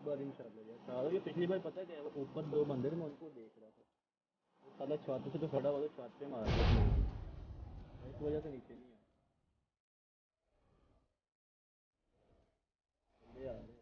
बार इंशाल्लाह यार। सालों ये पिछली बार पता है क्या, ऊपर दो बंदे थे, मैं उनको देख रहा था, वो साला छत से तो खड़ा हुआ था, छत पे मार दिया उसने। इस वजह से नीचे नहीं आया, बंदे आ रहे हैं।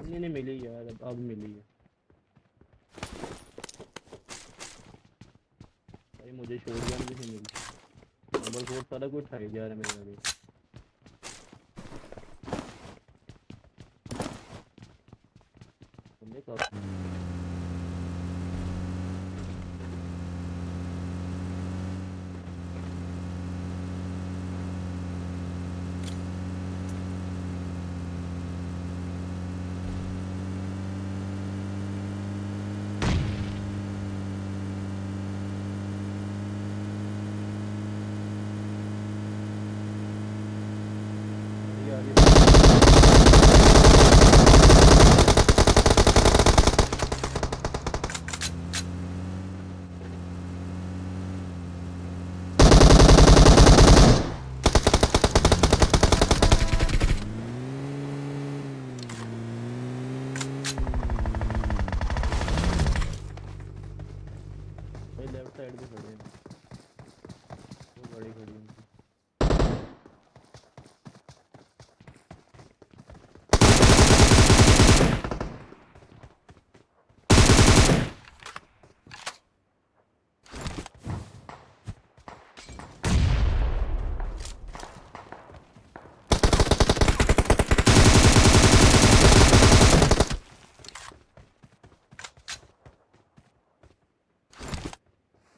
नहीं मिली यार, अब मिली है भाई, मुझे शॉटगन भी नहीं मिली। नंबर 4 सारा कुछ उठाई जा रहा है मेरे आगे। बंदे काफी भाई लेफ्ट साइड पे खड़े हैं, वो गाड़ी खड़ी है उनकी।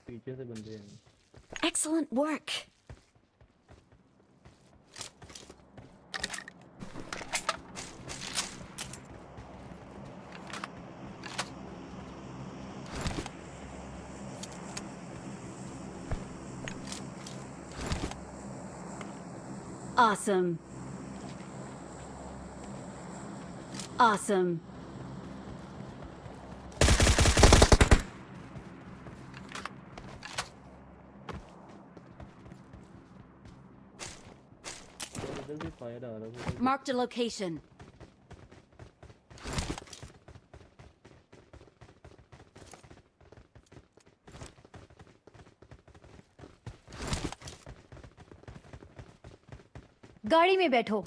पीछे से बंदे हैं। Excellent work. Awesome. Awesome. इधर भी फायर आ रहा है। Marked a location. गाड़ी में बैठो।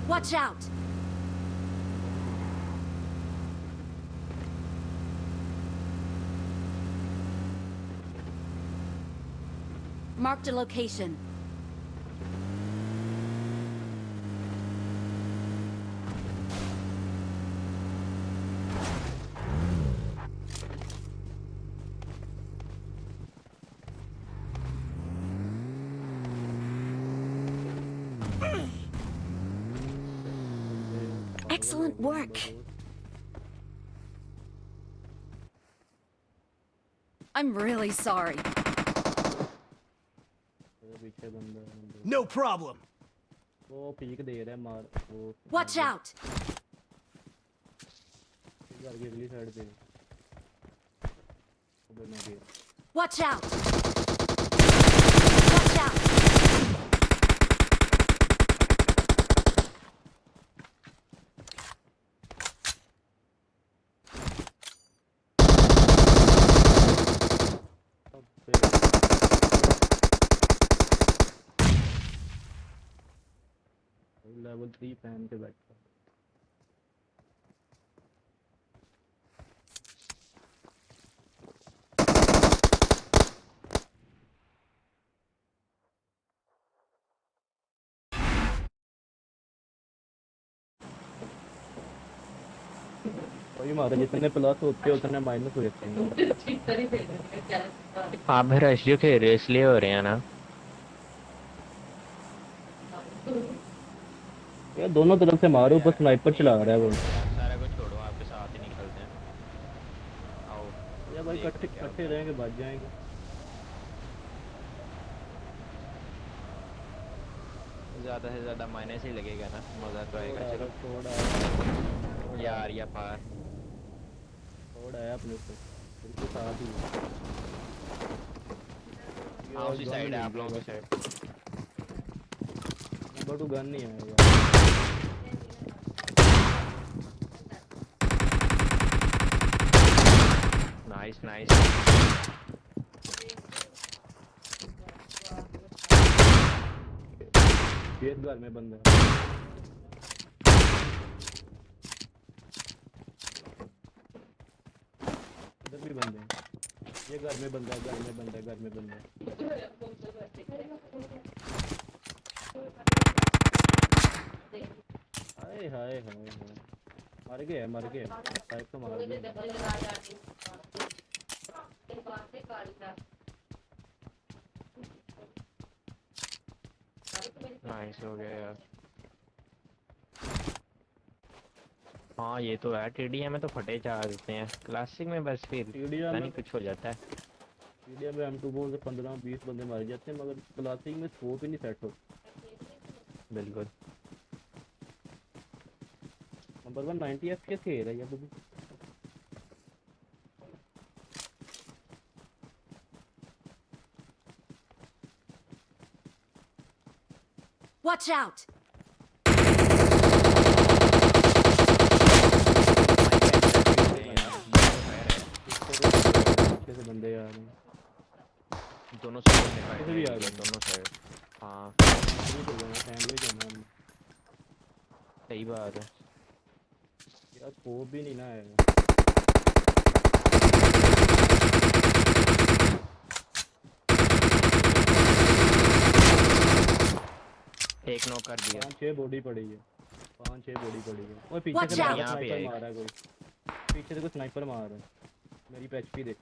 Watch out! Marked a location. Excellent work. I'm really sorry. पीछे बंदा है। No problem. वो पीक दे रहा है मार वो। Watch out! घर की अगली साइड पे। उधर मैं गया। Watch out! Watch out! Level 3 पहन के बैठा। वही मारा जितने प्लस होते हैं उतने माइनस हो जाते हैं। आप भी रश जो खेल रहे इसलिए हो रहे हैं ना। यार दोनों तरफ से मारो, ऊपर स्नाइपर चला रहा है वो। सारा कुछ छोड़ो, आपके साथ ही निकलते हैं। आओ यार भाई इकट्ठे रहेंगे बच जाएंगे। ज़्यादा से ज़्यादा माइनस ही लगेगा ना, मज़ा तो आएगा। चलो थोड़ा यार या पार थोड़ा है अपने से बिल्कुल साथ ही। हाँ उसी साइड है, आप लोगों की साइड। नंबर 2 गन नहीं आएगा। Nice nice. ये घर में बंदा है। इधर भी बंदे हैं। ये घर में बंदा है, घर में बंदा है, घर में बंदा है। हाय हाय हाय हाय, मर गए पाइप तो मार दिया। नाइस हो गया यार। हाँ ये तो है, टीडीएम में तो फटे चार देते हैं, क्लासिक में बस फिर टीडीएम पता में नहीं कुछ हो जाता है। मीडिया में M2 से 15-20 बंदे मारे जाते हैं, मगर क्लासिक में स्कोप ही नहीं सेट हो। बिल्कुल। नंबर 1 90 FPS खेल रहा है ये। Watch out! पीछे से बंदे आ रहे हैं दोनों साइड में फाइट भी आ है, गए। दोनों साइड। हाँ सैंडविच है ना। सही बात है। यार स्कोप भी नहीं ना है। एक नॉक कर दिया। 5-6 बॉडी पड़ी है, 5-6 बॉडी पड़ी है। ओए पीछे Watch से out! यहाँ पे स्नाइपर है। मार रहा है कोई, पीछे से कोई स्नाइपर मार रहा है। मेरी पे एचपी देख।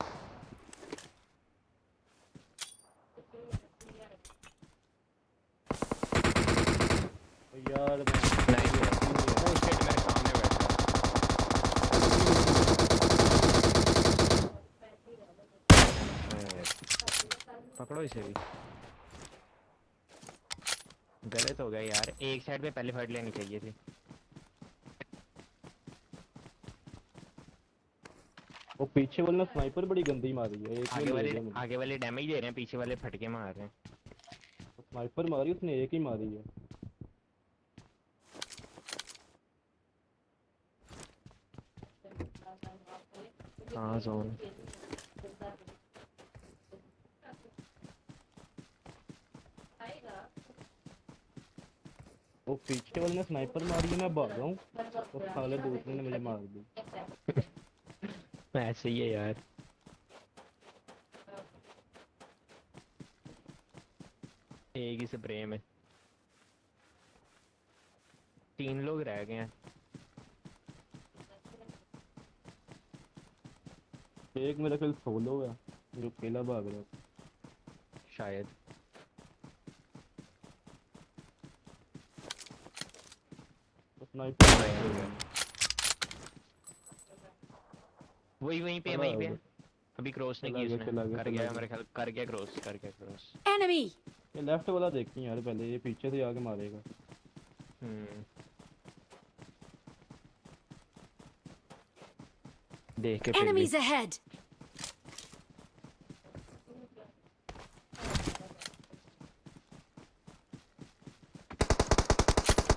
ओ यार नाइस है। ओ शिट, मेरे सामने बैठा है। पकड़ो इसे भी। गलत हो गया यार, एक साइड पे पहले फाइट लेनी चाहिए थी। वो पीछे वाले ने स्नाइपर बड़ी गंदी मारी है। एक आगे वाले डैमेज दे रहे हैं, पीछे वाले फटके मार रहे हैं। स्नाइपर मारी उसने, एक ही मारी है। हाँ जोन। वो पीछे वाले ने स्नाइपर मारी है, मैं भाग रहा हूँ, उस साले दूसरे ने मुझे मार दी। ऐसे ही है यार। एक ही स्प्रे में 3 लोग रह गए हैं। एक मेरा कल सोलो है जो अकेला भाग रहा है शायद। स्नाइपर वही वहीं पे खड़ा है वहीं पे उधर। अभी क्रॉस नहीं चला की गया उसने। चला गया कर चला गया गया। मेरे ख्याल, कर गया क्रॉस, कर गया क्रॉस। Enemy! ये लेफ्ट वाला देखती यार, पहले ये पीछे से आके मारेगा। हम्म, देख के फिर भी। Enemies ahead!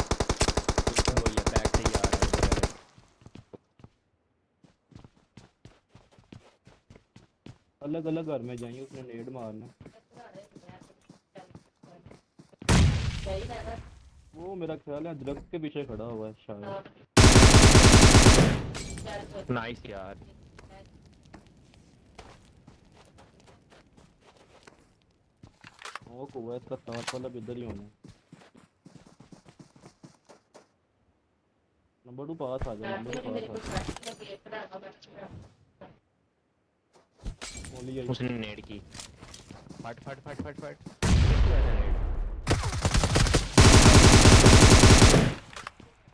वही है, बैक से ही आ रहा है उधर है। अलग अलग घर में जाएंगे, उसने नेड मारना। वो मेरा ख्याल है दरख्त के पीछे खड़ा हुआ है शायद। नाइस यार। वो को इसका साथ वाला भी इधर ही होना। नंबर 2 पास आ जा, नंबर 2 पास आ जा। गोली आई। उसने नेड की। फट फट फट फट फट कैसे ऐसा नेड।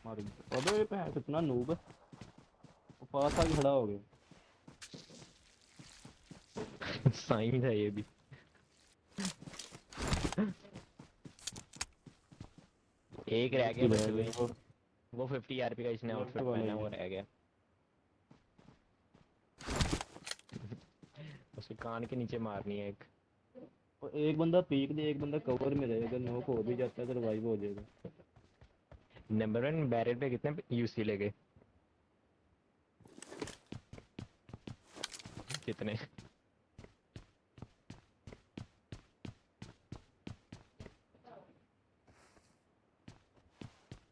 मार गया। अबे ये पैर कितना नूब है। वो पास आके खड़ा हो गया। साइन था ये भी। एक रह गया एक ही बस रह वही। गया, वो 50 आरपी का इसने लेफ्ट आउटफिट वाला पहना ही वो है। रह गया। उसके कान के नीचे मारनी है एक। और एक बंदा पीक दे, एक बंदा कवर में रहेगा, नॉक हो भी जाता है तो रिवाइव हो जाएगा। नंबर 1 बैरल पे कितने यूसी लेके? कितने?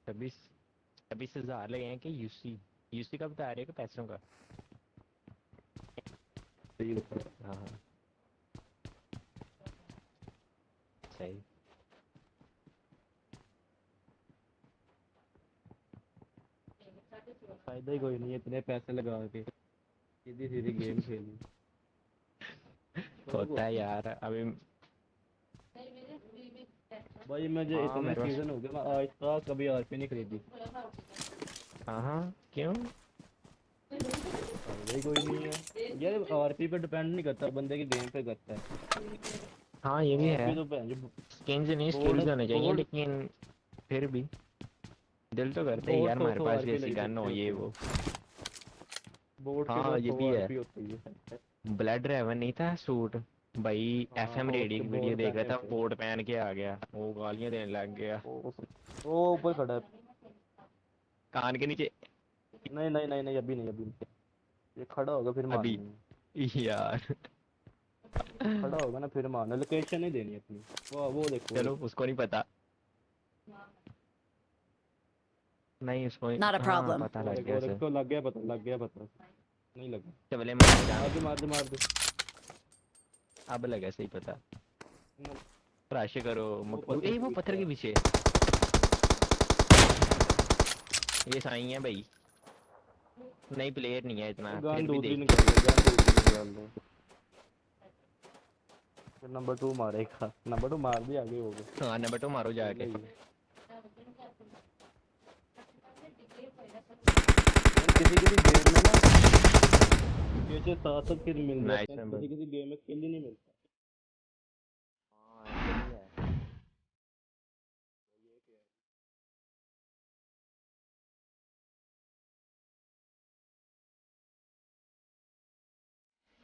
छब्बीस। 26,000 लगे हैं कि यूसी? यूसी का बता रहे हैं कि पैसों का? सही लगता है। हाँ हाँ, सही। फायदा ही कोई नहीं है इतने पैसे लगा के सीधी सीधी गेम खेली। होता है यार अभी। भाई मुझे हाँ इतने मेरे पास। सीजन हो गए, मैं आज तक कभी आरपी नहीं खरीदी। हाँ हाँ, क्यों? फायदा ही कोई नहीं है यार, आरपी पे डिपेंड नहीं करता, बंदे की गेम पे करता है। हाँ ये भी है। आरपी तो भैन जो स्किन्स नहीं, बोर्ड स्किल्स होने चाहिए बोर्ड लेकिन फिर भी दिल तो करते ही बोर्ड यार 100 हमारे 100 पास भी आरपी ऐसी ले गन सकते हो ये होते हैं। वो। बोर्ड की तो हाँ ये 100 भी है। आरपी होती है। ब्लड रेवन नहीं था सूट भाई, हाँ एफएम हाँ, रेडी उसके की वीडियो बोर्ड देख रहा पहने था, होते हैं। कोट पहन के आ गया, वो गालियां देने लग गया। वो ऊपर खड़ा है। कान के नीचे। नहीं नहीं नहीं नहीं, अभी नहीं अभी नहीं। ये खड़ा होगा फिर अभी मारनी है। यार। खड़ा होगा ना फिर मारना, लोकेशन नहीं देनी अपनी। वो देखो वो चलो देखो। उसको नहीं पता। नहीं उसको Not a हाँ problem. पता लग गया वो उसे। देखो, लग गया पता, लग गया पता। नहीं लगा। चवले मार मार जान। दे मार दे मार दे। अब लगा सही पता। न- प्राशे करो वो पत्थर ए के वो पत्थर पीछे के है। पीछे। ये साई है भाई। नहीं प्लेयर नहीं है इतना, गन फिर भी दूसरी देख के। निकाल लो, गन दूसरी निकाल लो। फिर नंबर 2 मारेगा, नंबर 2 मार भी आगे हो गए। हाँ नंबर 2 मारो अकेला जाके। ही है। यार किसी किसी गेम में ना जैसे सात सात किल मिल जाते नाइस हैं, नंबर। किसी किसी गेम में किल ही नहीं मिलता। हाँ ऐसे भी है।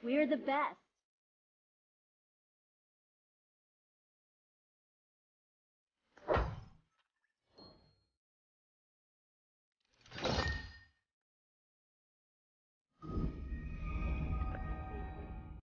We're the best.